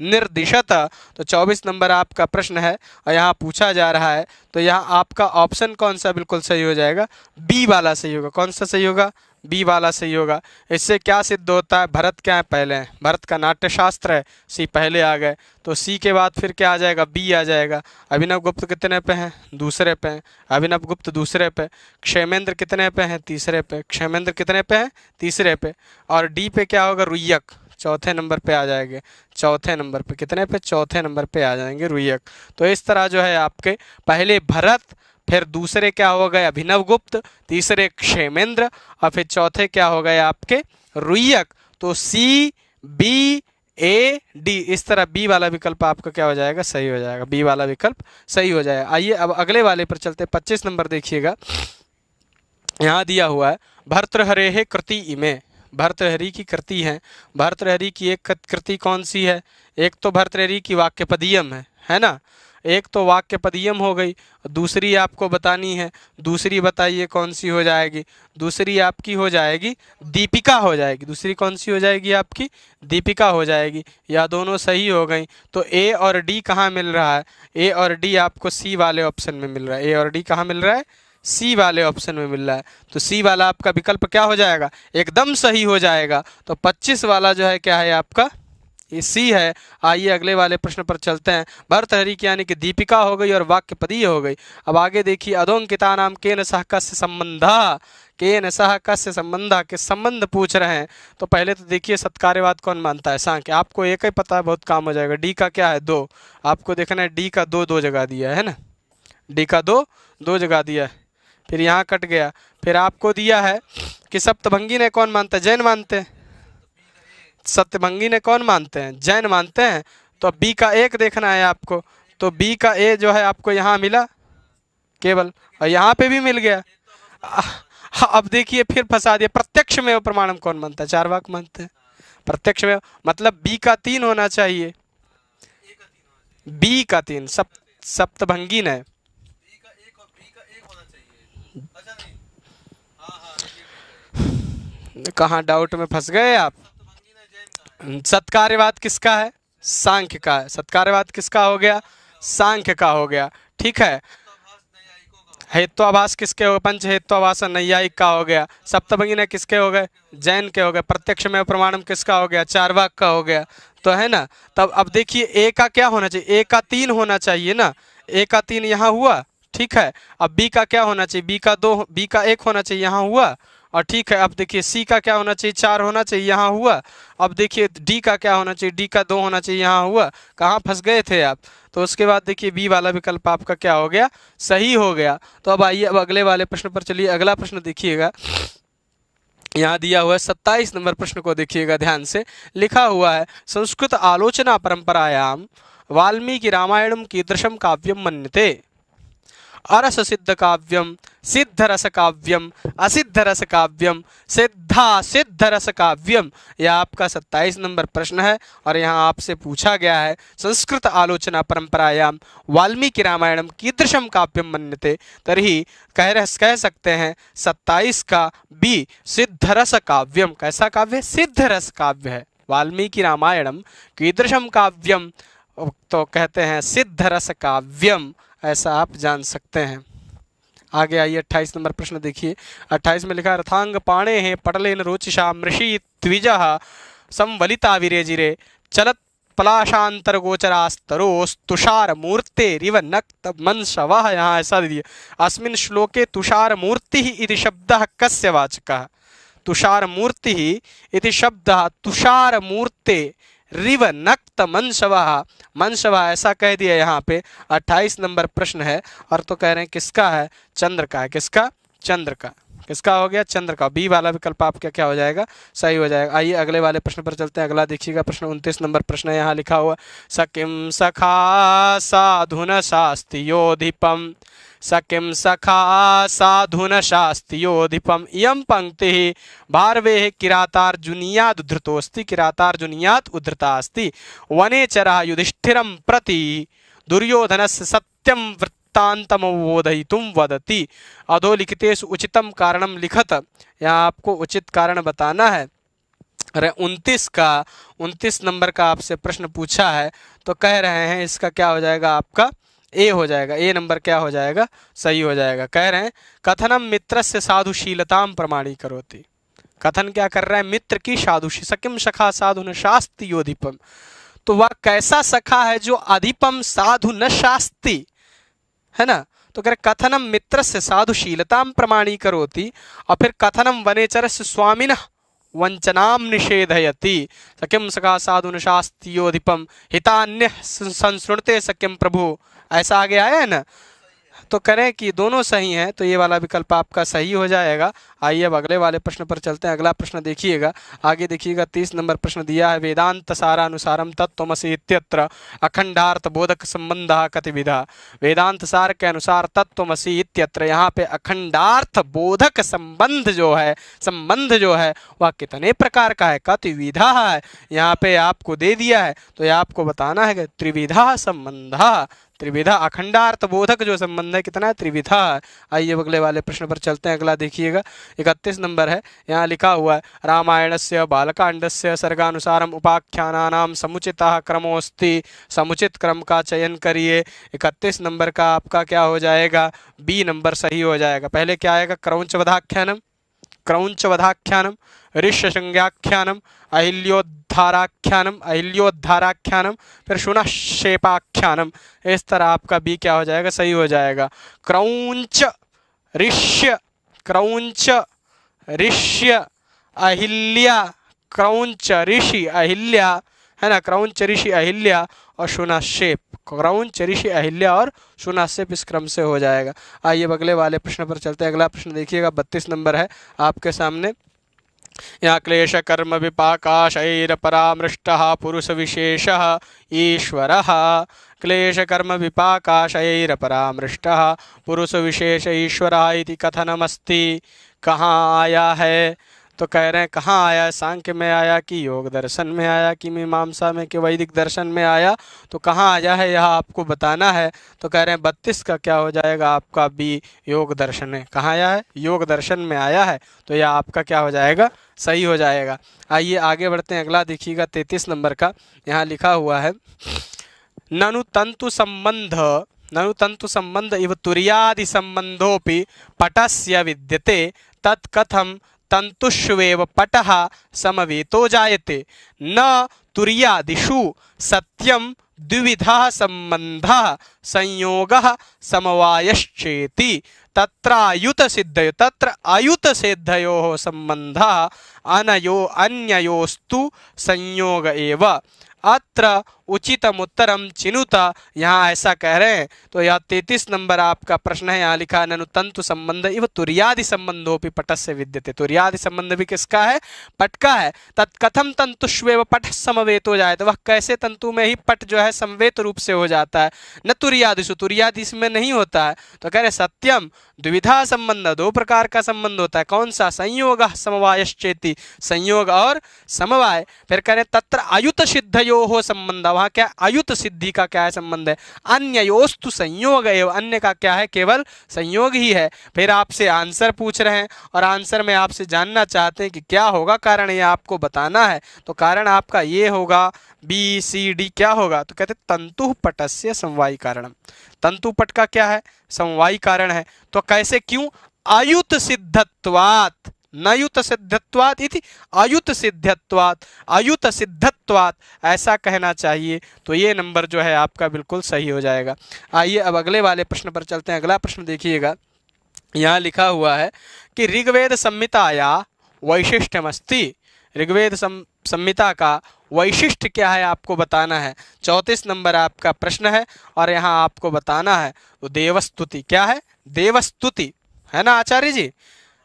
निर्दिशत। तो 24 नंबर आपका प्रश्न है और यहाँ पूछा जा रहा है। तो यहाँ आपका ऑप्शन कौन सा बिल्कुल सही हो जाएगा? बी वाला सही होगा। कौन सा सही होगा? बी वाला सही होगा। इससे क्या सिद्ध होता है? भरत क्या है? पहले है, भरत का नाट्यशास्त्र है, सी पहले आ गए। तो सी के बाद फिर क्या आ जाएगा? बी आ जाएगा। अभिनव गुप्त कितने पे हैं? दूसरे पे हैं। अभिनव गुप्त दूसरे पे। क्षेमेंद्र कितने पे हैं? तीसरे पे। क्षेमेंद्र कितने पे हैं? तीसरे पे। और डी पे क्या होगा? रुय्यक चौथे नंबर पे आ जाएंगे। चौथे नंबर पे कितने पे? चौथे नंबर पे आ जाएंगे रुय्यक। तो इस तरह जो है आपके पहले भरत, फिर दूसरे क्या हो गए? अभिनव गुप्त, तीसरे क्षेमेंद्र और फिर चौथे क्या हो गए? आपके रुय्यक। तो सी बी ए डी, इस तरह बी वाला विकल्प आपका क्या हो जाएगा? सही हो जाएगा। बी वाला विकल्प सही हो जाएगा। आइए अब अगले वाले पर चलते। 25 नंबर देखिएगा, यहाँ दिया हुआ है भर्तृहरेः कृति इमे। भर्तृहरि की कृति है। भर्तृहरि की एक कृति कौन सी है? एक तो भर्तृहरि की वाक्यपदीयम है ना, एक तो वाक्यपदीयम हो गई। दूसरी आपको बतानी है। दूसरी बताइए कौन सी हो जाएगी? दूसरी आपकी हो जाएगी दीपिका हो जाएगी। दूसरी कौन सी हो जाएगी? आपकी दीपिका हो जाएगी। या दोनों सही हो गई। तो ए और डी कहाँ मिल रहा है? ए और डी आपको सी वाले ऑप्शन में मिल रहा है। ए और डी कहाँ मिल रहा है? सी वाले ऑप्शन में मिल रहा है। तो सी वाला आपका विकल्प क्या हो जाएगा? एकदम सही हो जाएगा। तो 25 वाला जो है क्या है आपका? ये सी है। आइए अगले वाले प्रश्न पर चलते हैं। भर्तृहरि की यानी कि दीपिका हो गई और वाक्यपदीय हो गई। अब आगे देखिए, अधोंकिता नाम केन सह कस्य संबंधा। केन सह कस्य संबंधा के संबंध पूछ रहे हैं। तो पहले तो देखिए सत्कार्यवाद कौन मानता है? सांख्य। आपको एक ही पता है, बहुत काम हो जाएगा। डी का क्या है? 2। आपको देखना है डी का 2 जगह दिया है ना, डी का 2 जगह दिया है। फिर यहाँ कट गया। फिर आपको दिया है कि सप्तभंगी ने कौन मानता है? जैन मानते हैं। सप्तभंगी ने कौन मानते हैं? जैन मानते हैं। तो बी का 1 देखना है आपको। तो बी का ए जो है आपको यहाँ मिला केवल, और यहाँ पे भी मिल गया। अब देखिए फिर फंसा दिया। प्रत्यक्ष में प्रमाणम कौन मानता है? चार्वाक मानते हैं। प्रत्यक्ष में मतलब बी का 3 होना चाहिए। बी का 3 सप्तभंगी ने। कहाँ डाउट में फंस गए आप? सत्कार्यवाद किसका है? सांख्य का है। सत्कार्यवाद किसका हो गया? सांख्य का हो गया। ठीक है। हेत्वाभास किसके हो गए? पंच हेत्वाभास नैयायिक का हो गया। सप्तभंगी ने किसके हो गए? जैन के हो गए। प्रत्यक्ष में प्रमाणम किसका हो गया? चार्वाक का हो गया। तो है ना। तब अब देखिए ए का क्या होना चाहिए? ए का 3 होना चाहिए ना। ए का 3 यहाँ हुआ। ठीक है। अब बी का क्या होना चाहिए? बी का 2, बी का 1 होना चाहिए, यहाँ हुआ। और ठीक है, अब देखिए सी का क्या होना चाहिए? 4 होना चाहिए, यहाँ हुआ। अब देखिए डी का क्या होना चाहिए? डी का 2 होना चाहिए, यहाँ हुआ। कहाँ फंस गए थे आप? तो उसके बाद देखिए बी वाला विकल्प आपका क्या हो गया? सही हो गया। तो अब आइए अब अगले वाले प्रश्न पर चलिए। अगला प्रश्न देखिएगा, यहाँ दिया हुआ है 27 नंबर प्रश्न को देखिएगा ध्यान से। लिखा हुआ है संस्कृत आलोचना परंपरायाम वाल्मीकि रामायणम कीदृशम काव्यम मन्यते। अरस सिद्ध काव्यम, सिद्ध रस काव्यम, असिद्ध रस काव्यम, सिद्धा सिद्ध रस काव्यम। यह आपका 27 नंबर प्रश्न है और यहाँ आपसे पूछा गया है संस्कृत आलोचना परंपरायाम वाल्मीकि रामायणम कीदृशम काव्यम मन्यते। तर्हि कह सकते हैं 27 का बी सिद्ध रस काव्यम। कैसा काव्य? सिद्ध रस काव्य है। वाल्मीकि रामायणम कीदृशम काव्यम, तो कहते हैं सिद्ध रस काव्यम। ऐसा आप जान सकते हैं। आगे आइए 28 नंबर प्रश्न देखिए। 28 में लिखा है रथांग पाणे हैं पटलेन रोचिषा मृषि द्विजः संवलिता विरेजिरे चलत पलाशांतर गोचरास्तरोस्तुषार मूर्ते रिव नक्त मनशवः। यहाँ ऐसा दीजिए अस्मिन् श्लोके तुषार मूर्ति इति शब्दः कस्य वाचकः? तुषार मूर्ति इति शब्दः तुषार मूर्ते रिव नक्त मनशवः। मनशवः ऐसा कह दिया यहाँ पे। 28 नंबर प्रश्न है और तो कह रहे हैं किसका है? चंद्र का है। किसका? चंद्र का। किसका हो गया? चंद्र का। बी वाला विकल्प आपका क्या हो जाएगा? सही हो जाएगा। आइए अगले वाले प्रश्न पर चलते हैं। अगला देखिएगा प्रश्न 29 नंबर प्रश्न है, यहाँ लिखा हुआ सकिम सखा साधुन शास्त्योधिपम, सकिम सखा साधुन शास्त्योधिपम, इयं पंक्ति भारवेः किरातार्जुनीयाद् उद्धृतोऽस्ति, किरातार्जुनीयात् उद्धृता अस्ति। वनेचरः युधिष्ठिरं प्रति दुर्योधनस्य सत्यं वृत्तान्तमवोधयितुं वदति। अधोलिखितेषु उचितं कारणं लिखत। यहाँ आपको उचित कारण बताना है। अरे 29 नंबर का आपसे प्रश्न पूछा है, तो कह रहे हैं इसका क्या हो जाएगा? आपका ए हो जाएगा। ए नंबर क्या हो जाएगा? सही हो जाएगा। कह रहे हैं कथनम मित्रस्य साधुशीलतां प्रमाणीकरोति। कथन क्या कर रहा है? मित्र की साधुशी। सकिम सखा साधु न शास्ति योधिपम, तो वह कैसा सखा है जो अधिपम साधु न शास्ति, है ना। तो कह रहे कथनम मित्रस्य साधुशीलतां प्रमाणीकरोति, और फिर कथनम वनेचरस्य स्वामिनः वंचनाम निषेधयति। सकिम सखा साधु न शास्त्योधिपम हितान्यः संसृणुते सकिम प्रभु, ऐसा आगे आया है ना। तो करें कि दोनों सही हैं, तो ये वाला विकल्प आपका सही हो जाएगा। आइए अब अगले वाले प्रश्न पर चलते हैं। अगला प्रश्न देखिएगा, आगे देखिएगा 30 नंबर प्रश्न दिया है वेदांत सारानुसारम तत्त्वमसि इत्यत्र अखंडार्थ बोधक संबंधः कतिविधः। वेदांत सार के अनुसार तत्त्वमसि इत्यत्र यहाँ पे अखंडार्थ बोधक संबंध जो है वह कितने प्रकार का है? कतिविधा है, यहाँ पे आपको दे दिया है, तो ये आपको बताना है कि त्रिविधा संबंध। त्रिविधा अखंडार्थ बोधक जो संबंध है कितना है? त्रिविधा। आइए अगले वाले प्रश्न पर चलते हैं। अगला देखिएगा 31 नंबर है, यहाँ लिखा हुआ है रामायणस्य बालकांडस्य सर्गानुसारम उपाख्यानानां समुचितः क्रमोऽस्ति, समुचित क्रम का चयन करिए। 31 नंबर का आपका क्या हो जाएगा? बी नंबर सही हो जाएगा। पहले क्या आएगा? क्रौंचवधाख्यानम, क्रौंचवधाख्यानम, ऋष्यशृंगाख्यानम, अहिल्योद्धाराख्यानम, फिर शुनशेपाख्यानम। इस तरह आपका बी क्या हो जाएगा? सही हो जाएगा। क्रौंच ऋष्य अहिल्या, क्रौंच ऋषि अहिल्या, है ना। क्रौंच ऋषि अहिल्या और शुनशेप, क्रौंच ऋषि अहिल्या और शुनशेप इस क्रम से हो जाएगा। आइए अगले वाले प्रश्न पर चलते हैं। अगला प्रश्न देखिएगा 32 नंबर है आपके सामने, यहाँ क्लेश कर्म विपाकाशैर परामृष्टः पुरुष विशेषः ईश्वरः। क्लेश कर्म विपाकाशैर परामृष्टः पुरुष विशेष ईश्वरः इति कथनमस्ति। कहाँ आया है? तो कह रहे हैं कहाँ आया? सांख्य में आया कि योग दर्शन में आया कि मीमांसा में कि वैदिक दर्शन में आया? तो कहाँ आया है यह आपको बताना है। तो कह रहे हैं 32 का क्या हो जाएगा? आपका बी योग दर्शन है। कहाँ आया है? योग दर्शन में आया है, तो यह आपका क्या हो जाएगा? सही हो जाएगा। आइए आगे बढ़ते हैं। अगला देखिएगा 33 नंबर का, यहाँ लिखा हुआ है ननु तंतु संबंध इव तुर्यादि संबंधोपि पटस्य विद्यते तत्कथम तंतुष्वेव पटः समवेतो जायते। न तुर्यादिषु सत्यम द्विविधः संबंधः संयोगः समवायश्चेति। तत्र अयुत संबंधः अन्ययोस्तु संयोग एव। अत्र उचितम उत्तरम चिनुत। यहाँ ऐसा कह रहे हैं। तो यह 33 नंबर आपका प्रश्न है। यहाँ लिखा ननु तंतु संबंध इव तुर्यादि संबंधोपि पटस्य विद्यते। तुर्यादि संबंध भी किसका है? पट का है। तत्कथम तंतुष्वेव पट समवेत हो जाए, तो वह कैसे तंतु में ही पट जो है समवेत रूप से हो जाता है? न तुर्यादिषु, तुर्यादि इसमें नहीं होता है। तो कह रहे सत्यम द्विविधा संबंध, दो प्रकार का संबंध होता है। कौन सा? संयोग समवायश्चेति, संयोग और समवाय। फिर कह रहे तत्र अयुत सिद्धयो हो संबंध, वहाँ क्या? अयुत सिद्धि का क्या है? संबंध है। अन्ययोस्तु संयोग एव, अन्य का क्या है? केवल संयोग ही है। फिर आपसे आंसर पूछ रहे हैं और आंसर में आपसे जानना चाहते हैं कि क्या होगा कारण, ये आपको बताना है। तो कारण आपका ये होगा बी सी डी। क्या होगा? तो कहते तंतु पटस्य समवायी कारणम। तंतु पट का क्या है? समवायी कारण है। तो कैसे? क्यों? अयुत सिद्धत्वात्, नयुत सिद्धत्वात् इति अयुत सिद्धत्वात्, अयुत सिद्धत्वात् ऐसा कहना चाहिए। तो ये नंबर जो है आपका बिल्कुल सही हो जाएगा। आइए अब अगले वाले प्रश्न पर चलते हैं। अगला प्रश्न देखिएगा, यहाँ लिखा हुआ है कि ऋग्वेद संहिताया वैशिष्ट्यमस्ति। ऋग्वेद संहिता का वैशिष्ट्य क्या है आपको बताना है। 34 नंबर आपका प्रश्न है और यहाँ आपको बताना है। तो देवस्तुति क्या है? देवस्तुति है ना आचार्य जी।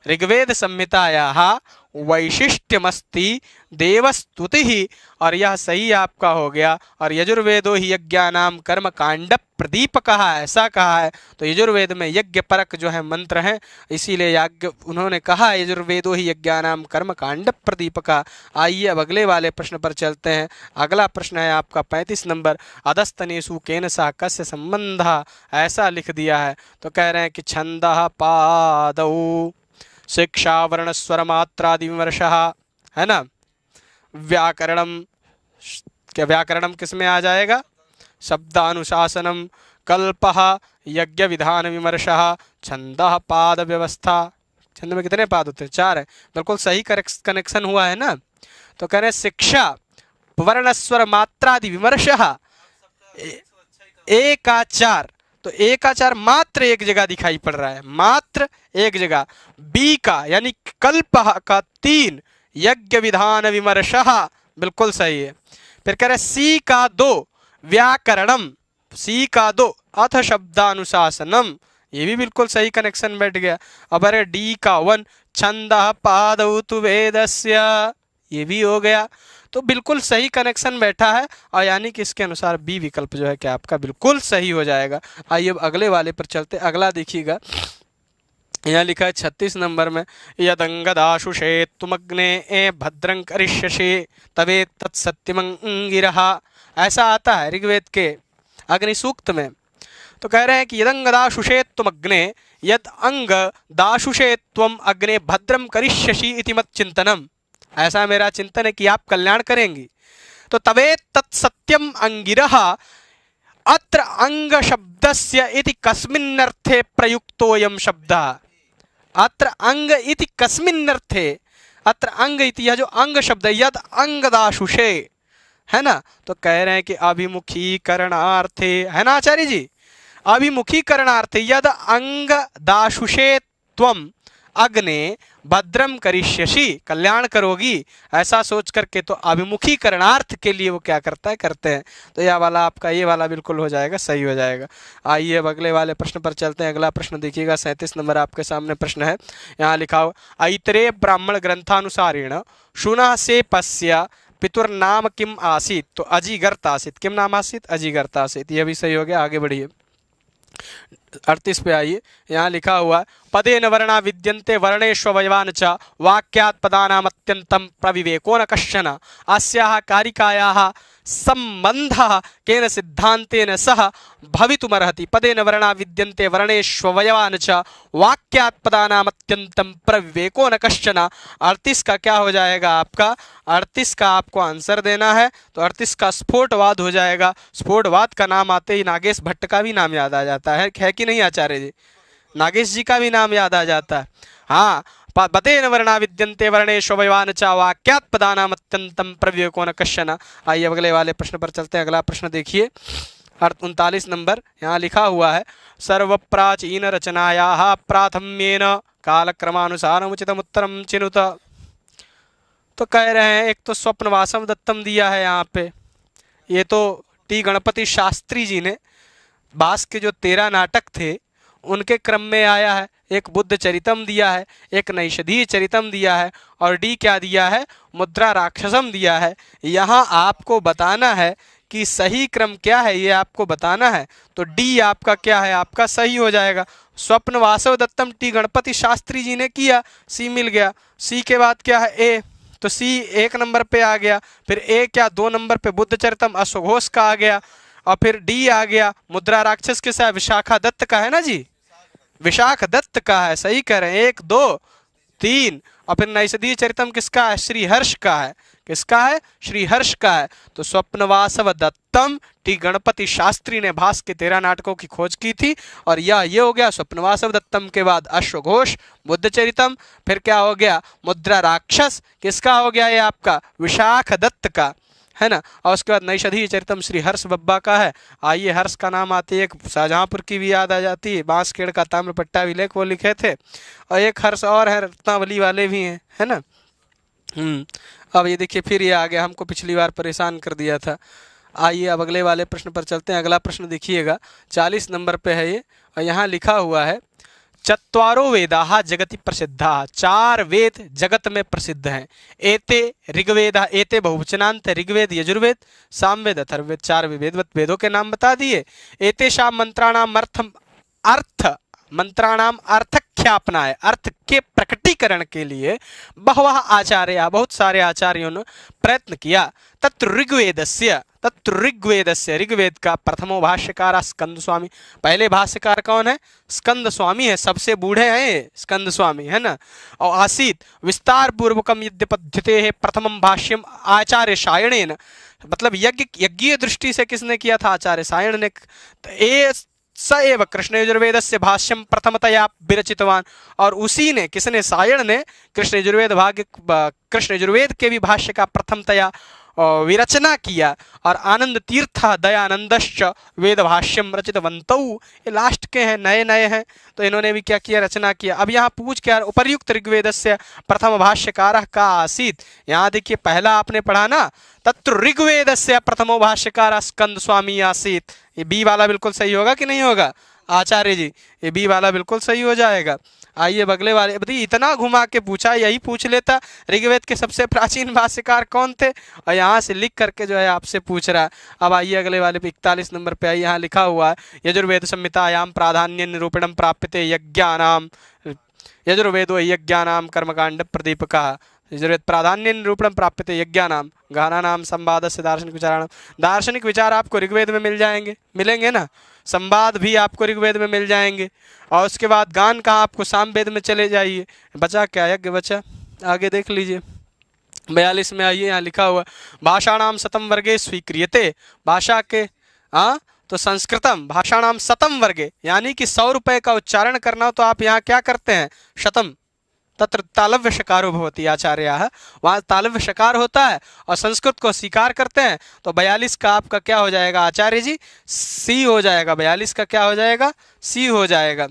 ऋग्वेद संहितायाः वैशिष्ट्यमस्ति देवस्तुतिः, और यह सही आपका हो गया। और यजुर्वेदो ही यज्ञानाम कर्म कांड प्रदीपकः, ऐसा कहा है। तो यजुर्वेद में यज्ञ परक जो है मंत्र हैं, इसीलिए याज्ञ उन्होंने कहा यजुर्वेदो ही यज्ञानाम कर्म कांड प्रदीपकः। आइए अब अगले वाले प्रश्न पर चलते हैं। अगला प्रश्न है आपका 35 नंबर। अधस्तनेषु केन सह कस्य संबंधः, ऐसा लिख दिया है। तो कह रहे हैं कि छंदः पादौ, शिक्षा वर्ण स्वर मात्रादि विमर्शः, है ना। व्याकरणम, क्या व्याकरणम किस में आ जाएगा? शब्दानुशासनम, कल्पः यज्ञ विधान विमर्शः, छंदः पाद व्यवस्था। छंद में कितने पाद होते हैं? 4 है। बिल्कुल सही कनेक्शन हुआ है ना। तो कह रहे हैं शिक्षा वर्ण स्वर मात्रादि विमर्शः, एकाचार। तो एकाचार मात्र एक जगह दिखाई पड़ रहा है, मात्र एक जगह। बी का यानी कल्पः का 3, यज्ञ विधान विमर्शः, बिल्कुल सही है। फिर कह रहे सी का 2 व्याकरणम, सी का 2 अथ शब्दानुशासनम, ये भी बिल्कुल सही कनेक्शन बैठ गया। अब अरे डी का 1 छंदः पादौ तु वेदस्य, ये भी हो गया। तो बिल्कुल सही कनेक्शन बैठा है, और यानी कि इसके अनुसार बी विकल्प जो है क्या आपका बिल्कुल सही हो जाएगा। आइए अब अगले वाले पर चलते। अगला देखिएगा, यहाँ लिखा है 36 नंबर में, यदंगदाशुषे तुमग्ने भद्रं करिष्यसि तवे तत्सत्यमंगिरः, ऐसा आता है ऋग्वेद के अग्नि सूक्त में। तो कह रहे हैं कि यदंगदाशुषे तुमग्ने, यद अंग दाशुषे त्वम अग्ने भद्रम करिष्यसि इति मत चिंतनम, ऐसा मेरा चिंतन है कि आप कल्याण करेंगी। तो तवे तत्सत्यम अंगिरः, अत्र अंग शब्दस्य इति कस्मिन्नर्थे प्रयुक्तोऽयं शब्दः। अत्र अंग इति कस्मिन्नर्थे, अत्र अंग इति, यह जो अंग शब्द है, यद अंगदाशुषे, है ना। तो कह रहे हैं कि अभिमुखीकरणार्थे, है ना आचार्य जी, अभिमुखीकरणार्थे यद अंग दाशुषे त्वम अग्ने भद्रम करिष्यसि, कल्याण करोगी, ऐसा सोच करके। तो अभिमुखीकरणार्थ के लिए वो क्या करता है, करते हैं। तो यह वाला आपका, ये वाला बिल्कुल हो जाएगा, सही हो जाएगा। आइए अब अगले वाले प्रश्न पर चलते हैं। अगला प्रश्न देखिएगा, 37 नंबर आपके सामने प्रश्न है। यहाँ लिखा हो ऐतरे ब्राह्मण ग्रंथानुसारेण शुनः से पस्य पितुर्नाम किम आसीत्, तो अजिगर्त आसीत्। किम नाम आसीत्? अजिगर्त आसीत्। यह भी सही हो गया। आगे बढ़िए 38 पे आइए। यहाँ लिखा हुआ पदेन वर्णा विद्यन्ते वर्णेष्वयवान् च वाक्यात् पदानाम् अत्यन्तं प्रविवेको न कश्चन, अस्याः कारिकायाः सम्बन्धः केन सिद्धान्तेन सह भवितुमर्हति। पदेन वर्णा विद्यन्ते वर्णेष्वयवान् च वाक्यात् पदानाम् अत्यन्तं प्रविवेको न कश्चन। 38 का क्या हो जाएगा आपका? 38 का आपको आंसर देना है। तो 38 का स्फोटवाद हो जाएगा। स्फोटवाद का नाम आते ही नागेश भट्ट का भी नाम याद आ जाता है कि नहीं आचार्य जी? नागेश जी का भी नाम याद आ जाता है। हाँ, पदेन वर्णा विद्यन्ते वर्णेष्वयवान् च वाक्यात् पदानाम् अत्यन्तं प्रविवेको न कश्चन। आइए अगले वाले प्रश्न पर चलते हैं। अगला प्रश्न देखिए 39 नंबर। यहाँ लिखा हुआ है सर्वप्राचीन रचनायाः प्राथम्येन कालक्रमानुसारम् उचितम् उत्तरं चिनुत। तो कह रहे हैं, एक तो स्वप्नवासम दत्तम दिया है यहाँ पे, ये तो टी गणपति शास्त्री जी ने बास के जो 13 नाटक थे उनके क्रम में आया है। एक बुद्ध चरितम दिया है, एक नैषधीय चरितम दिया है, और डी क्या दिया है? मुद्रा राक्षसम दिया है। यहाँ आपको बताना है कि सही क्रम क्या है, ये आपको बताना है। तो डी आपका क्या है? आपका सही हो जाएगा। स्वप्न वासव दत्तम टी गणपति शास्त्री जी ने किया, सी मिल गया। सी के बाद क्या है? ए, तो सी 1 नंबर पे आ गया। फिर ए क्या 2 नंबर पे बुद्ध चरितम अश्वघोष का आ गया, और फिर डी आ गया मुद्रा राक्षस के साथ विशाखा दत्त का है ना जी, विशाख दत्त का है। सही कह रहे हैं, 1 2 3। और फिर नैषधीय चरितम किसका है? श्रीहर्ष का है। किसका है? श्रीहर्ष का है। तो स्वप्नवासव दत्तम टी गणपति शास्त्री ने भास के 13 नाटकों की खोज की थी, और ये हो गया स्वप्नवासव दत्तम के बाद अश्वघोष बुद्ध चरितम। फिर क्या हो गया? मुद्रा राक्षस किसका हो गया? ये आपका विशाख दत्त का, है ना। और उसके बाद नैषधीय चरितम श्री हर्ष बब्बा का है। आइए हर्ष का नाम आते ही एक शाहजहाँपुर की भी याद आ जाती है, बांसखेड़ का ताम्रपट्टा विलेख वो लिखे थे, और एक हर्ष और है रत्नावली वाले भी हैं, है ना। अब ये देखिए फिर ये आ गया, हमको पिछली बार परेशान कर दिया था। आइए अब अगले वाले प्रश्न पर चलते हैं। अगला प्रश्न देखिएगा 40 नंबर पे है ये, और यहाँ लिखा हुआ है चत्वारो वेदाः जगति प्रसिद्धाः, 4 वेद जगत में प्रसिद्ध हैं। एते ऋग्वेदा, एते बहुवचनांत, ऋग्वेद, यजुर्वेद, सामवेद, अथर्ववेद, 4 वेदों के नाम बता दिए। एतेषां मंत्राणाम मंत्राणाम अर्थख्यापनाय, अर्थ के प्रकटीकरण के लिए बहवः आचार्य, बहुत सारे आचार्यों ने प्रयत्न किया। तत्र ऋग्वेदस्य, ऋग्वेद का प्रथमो भाष्यकार स्कंद स्वामी। पहले भाष्यकार कौन है? स्कंद स्वामी है, सबसे बूढ़े हैं स्कंद स्वामी, है ना। और आसीत विस्तार पूर्वकम यद्यपद्यते है प्रथमम भाष्यम आचार्य सायणेन, मतलब यज्ञीय दृष्टि से किसने किया था? आचार्य सायण ने। स एव कृष्ण यजुर्वेदस्य भाष्यम प्रथमतया विरचितवान, और उसी ने, किसने? सायण ने कृष्ण यजुर्वेद के भी भाष्य का प्रथमतया विरचना किया। और आनंद तीर्थ दयानंदश्च वेद भाष्यम रचितवन्तौ, ये लास्ट के हैं, नए नए हैं, तो इन्होंने भी क्या किया? रचना किया। अब यहाँ पूछ क्या, उपर्युक्त ऋग्वेदस्य प्रथम भाष्यकारः का आसीत, यहाँ देखिए पहला आपने पढ़ा ना, तत्र ऋग्वेदस्य प्रथमो भाष्यकारः स्कंद स्वामी आसीत। ये बी वाला बिल्कुल सही होगा कि नहीं होगा आचार्य जी? ये बी वाला बिल्कुल सही हो जाएगा। आइए अगले वाले, बताइए इतना घुमा के पूछा, यही पूछ लेता ऋग्वेद के सबसे प्राचीन भाष्यकार कौन थे, और यहाँ से लिख करके जो है आपसे पूछ रहा है। अब आइए अगले वाले पे 41 नंबर पे आइए, यहाँ लिखा हुआ है यजुर्वेद संहितायाम प्राधान्य निरूपणम प्राप्यते यज्ञानाम, यजुर्वेदो यज्ञानाम कर्मकांड प्रदीपकः, यजुर्वेद प्राधान्य निरूपणम प्राप्यते यज्ञानाम गानानाम संवादस्य दार्शनिक विचाराणाम। दार्शनिक विचार आपको ऋग्वेद में मिलेंगे ना, संवाद भी आपको ऋग्वेद में मिल जाएंगे, और उसके बाद गान कहाँ? आपको सामवेद में चले जाइए। बचा क्या? यज्ञ बचा। आगे देख लीजिए 42 में आइए, यहाँ लिखा हुआ भाषाणाम शतम वर्गे स्वीक्रियते, भाषा के तो संस्कृतम भाषाणाम शतम वर्गे, यानी कि 100 रुपये का उच्चारण करना हो तो आप यहाँ क्या करते हैं? शतम, तत्र तालव्य शकारो भवति आचार्याः, वहाँ तालव्य शकार होता है, और संस्कृत को स्वीकार करते हैं, तो 42 का आपका क्या हो जाएगा आचार्य जी? सी हो जाएगा। 42 का क्या हो जाएगा? सी हो जाएगा।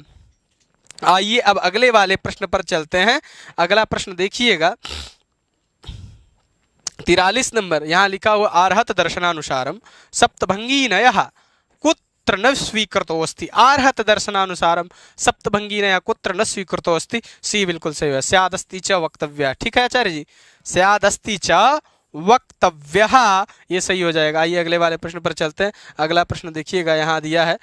आइए अब अगले वाले प्रश्न पर चलते हैं। अगला प्रश्न देखिएगा 43 नंबर, यहाँ लिखा हुआ आर्हत दर्शनानुसारम सप्तभंगीनयः कुत्र न स्वीकृतोऽस्ति। आर्हत दर्शनानुसारम सप्तभंगीनयः कुत्र न स्वीकृतोऽस्ति, सी बिल्कुल सही है। स्यादस्ति च वक्तव्यः, ठीक है आचार्य जी, स्यादस्ति च वक्तव्यः, ये सही हो जाएगा। आइए अगले वाले प्रश्न पर चलते हैं। अगला प्रश्न देखिएगा, यहाँ दिया है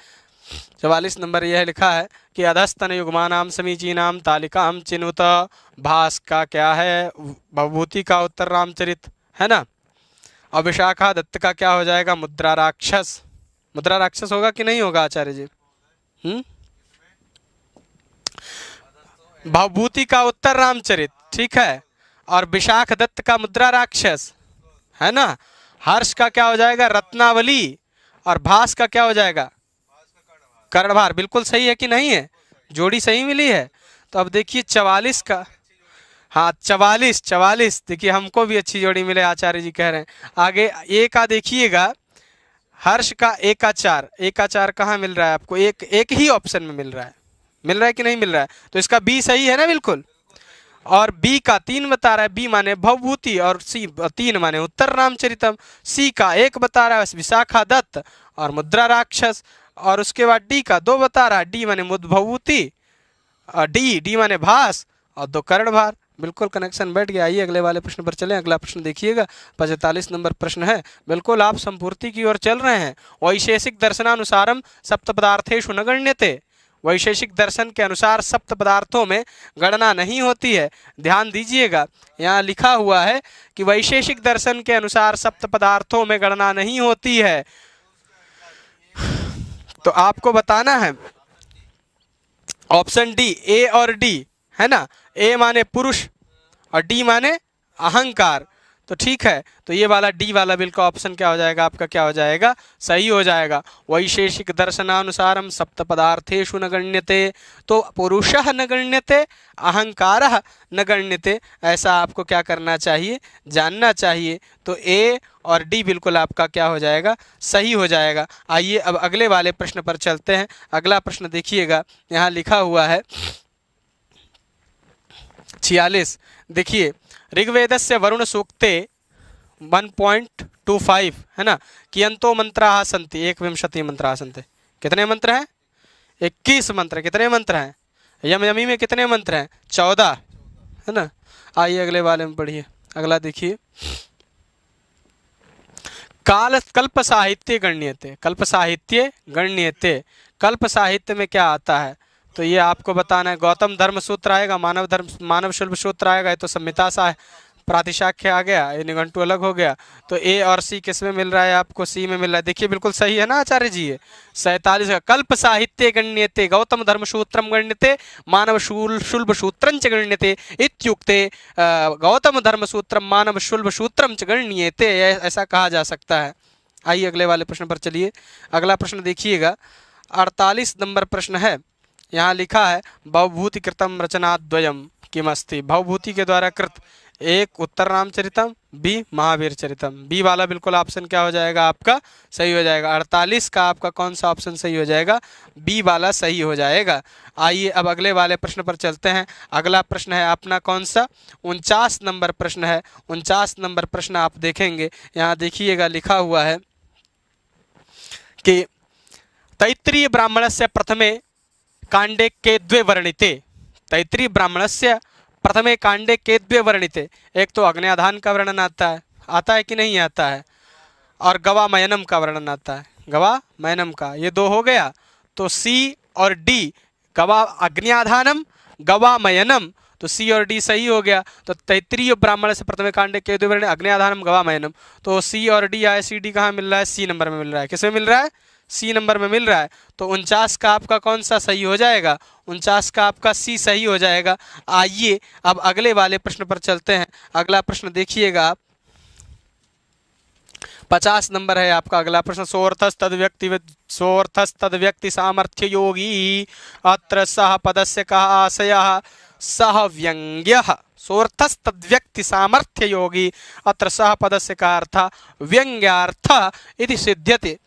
44 नंबर, यह लिखा है कि अधस्तन युग्मानाम समीचीनाम तालिकाम चिन्हुत, भास का क्या है? भवभूति का उत्तर रामचरित, है ना। और विशाखा दत्त का क्या हो जाएगा? मुद्रा राक्षस। मुद्रा राक्षस होगा कि नहीं होगा आचार्य जी? भवभूति का उत्तर रामचरित, ठीक है, और विशाख दत्त का मुद्रा राक्षस, है ना। हर्ष का क्या हो जाएगा? रत्नावली, और भास का क्या हो जाएगा? कर्णभार। बिल्कुल सही है कि नहीं है? जोड़ी सही मिली है। तो अब देखिए 44 का, हाँ 44 देखिए, हमको भी अच्छी जोड़ी मिले, आचार्य जी कह रहे हैं। आगे ए का देखिएगा, हर्ष का एकाचार कहाँ मिल रहा है आपको? एक ही ऑप्शन में मिल रहा है कि नहीं मिल रहा है? तो इसका बी सही है ना बिल्कुल। और बी का 3 बता रहा है, बी माने भवभूति, और सी 3 माने उत्तर रामचरितम। सी का 1 बता रहा है विशाखा दत्त और मुद्रा राक्षस, और उसके बाद डी का 2 बता रहा है, डी माने भवभूति, डी माने भास, और 2 कर्णभार। बिल्कुल कनेक्शन बैठ गया। आइए अगले वाले प्रश्न पर चलें। अगला प्रश्न देखिएगा 45 नंबर प्रश्न है। बिल्कुल आप संपूर्ति की ओर चल रहे हैं। वैशेषिक दर्शनानुसारम सप्त पदार्थेषु न गण्यते, वैशेषिक दर्शन के अनुसार सप्त पदार्थों में गणना नहीं होती है। ध्यान दीजिएगा, यहाँ लिखा हुआ है कि वैशेषिक दर्शन के अनुसार सप्त पदार्थों में गणना नहीं होती है। तो आपको बताना है ऑप्शन डी, ए और डी, है ना। ए माने पुरुष और डी माने अहंकार, तो ठीक है। तो ये वाला डी वाला बिल का ऑप्शन क्या हो जाएगा आपका? क्या हो जाएगा? सही हो जाएगा। वैशेषिक दर्शनानुसारम सप्त पदार्थेषु न गण्यते, तो पुरुषः न गण्यते, अहंकारः न गण्यते, ऐसा आपको क्या करना चाहिए? जानना चाहिए। तो ए और डी बिल्कुल आपका क्या हो जाएगा? सही हो जाएगा। आइए अब अगले वाले प्रश्न पर चलते हैं। अगला प्रश्न देखिएगा, यहाँ लिखा हुआ है 46, देखिए ऋग्वेदस्य वरुण सूक्ते 1.25, है ना, कियंतो मंत्राः सन्ति 21 मंत्राः सन्ति। कितने मंत्र हैं? 21 मंत्र। कितने मंत्र हैं? यम यमी में कितने मंत्र हैं? 14, है ना। आइए अगले वाले में पढ़िए। अगला देखिए, काल कल्प साहित्य गण्यते, कल्प साहित्य गण्यते, कल्प साहित्य में क्या आता है? तो ये आपको बताना है। गौतम धर्म सूत्र आएगा, मानव शुल्ब सूत्र आएगा, ये तो संहिता सा है, प्रातिशाख्य आ गया, ये निघंटु अलग हो गया। तो ए और सी किस में मिल रहा है आपको? सी में मिल रहा है। देखिए बिल्कुल सही है ना आचार्य जी, ये 47 का। कल्प साहित्य गण्यते गौतम धर्म सूत्रम गण्यते मानव शुल्ब सूत्रं च गण्यते इत्युक्ते गौतम धर्म सूत्रम मानव शुल्ब सूत्रम च गण्यते, ऐसा कहा जा सकता है। आइए अगले वाले प्रश्न पर चलिए। अगला प्रश्न देखिएगा, 48 नंबर प्रश्न है। यहाँ लिखा है भवभूति कृतम रचनाद्वयम किमस्ति। भवभूति के द्वारा कृत, एक उत्तर रामचरितम, बी महावीर चरितम। बी वाला बिल्कुल ऑप्शन क्या हो जाएगा आपका? सही हो जाएगा। 48 का आपका कौन सा ऑप्शन सही हो जाएगा? बी वाला सही हो जाएगा। आइए अब अगले वाले प्रश्न पर चलते हैं। अगला प्रश्न है अपना कौन सा? 49 नंबर प्रश्न है। 49 नंबर प्रश्न आप देखेंगे, यहाँ देखिएगा लिखा हुआ है कि तैत्रीय ब्राह्मणस्य प्रथमे कांडे के द्वे वर्णिते, तैत्रीय ब्राह्मणस्य प्रथमे कांडे के द्वे वर्णिते। एक तो अग्न्याधान का वर्णन आता है कि नहीं आता है? और गवामयनम का वर्णन आता है, गवामयनम का, ये दो हो गया। तो सी और डी, गवा अग्न्याधानम गवामयनम, तो सी और डी सही हो गया। तो तैत्रीय ब्राह्मण से प्रथमे कांडे के द्वे वर्णिते अग्न्याधानम गवामयनम, तो सी और डी आया। सी डी कहाँ मिल रहा है? सी नंबर में मिल रहा है। किसमें मिल रहा है? सी नंबर में मिल रहा है। तो 49 का आपका कौन सा सही हो जाएगा? 49 का आपका सी सही हो जाएगा। आइए अब अगले वाले प्रश्न पर चलते हैं। अगला प्रश्न देखिएगा आप, 50 नंबर है आपका अगला प्रश्न। सोर्थस तद व्यक्ति सामर्थ्य योगी अत्र सह पदस्य कः आशयः सह व्यंग्यः। सोर्थस तद व्यक्ति सामर्थ्य योगी अत्र सह पदस्य का अर्थ व्यंग्यार्थ इति सिद्ध्यते।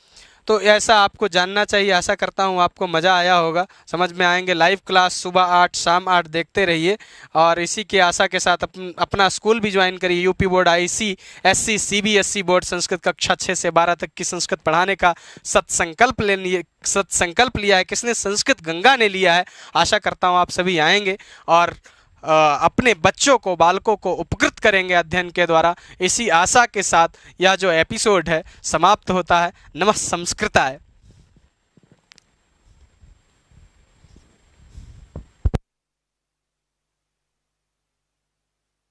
तो ऐसा आपको जानना चाहिए। आशा करता हूँ आपको मज़ा आया होगा, समझ में आएंगे। लाइव क्लास सुबह 8 शाम 8 देखते रहिए, और इसी के आशा के साथ अपना स्कूल भी ज्वाइन करिए। UP board, ICSE, CBSE board Sanskrit कक्षा 6 से 12 तक की संस्कृत पढ़ाने का सत्संकल्प लिया है। किसने? संस्कृत गंगा ने लिया है। आशा करता हूँ आप सभी आएंगे और अपने बच्चों को, बालकों को उपकृत करेंगे अध्ययन के द्वारा। इसी आशा के साथ यह जो एपिसोड है समाप्त होता है। नमः संस्कृताय।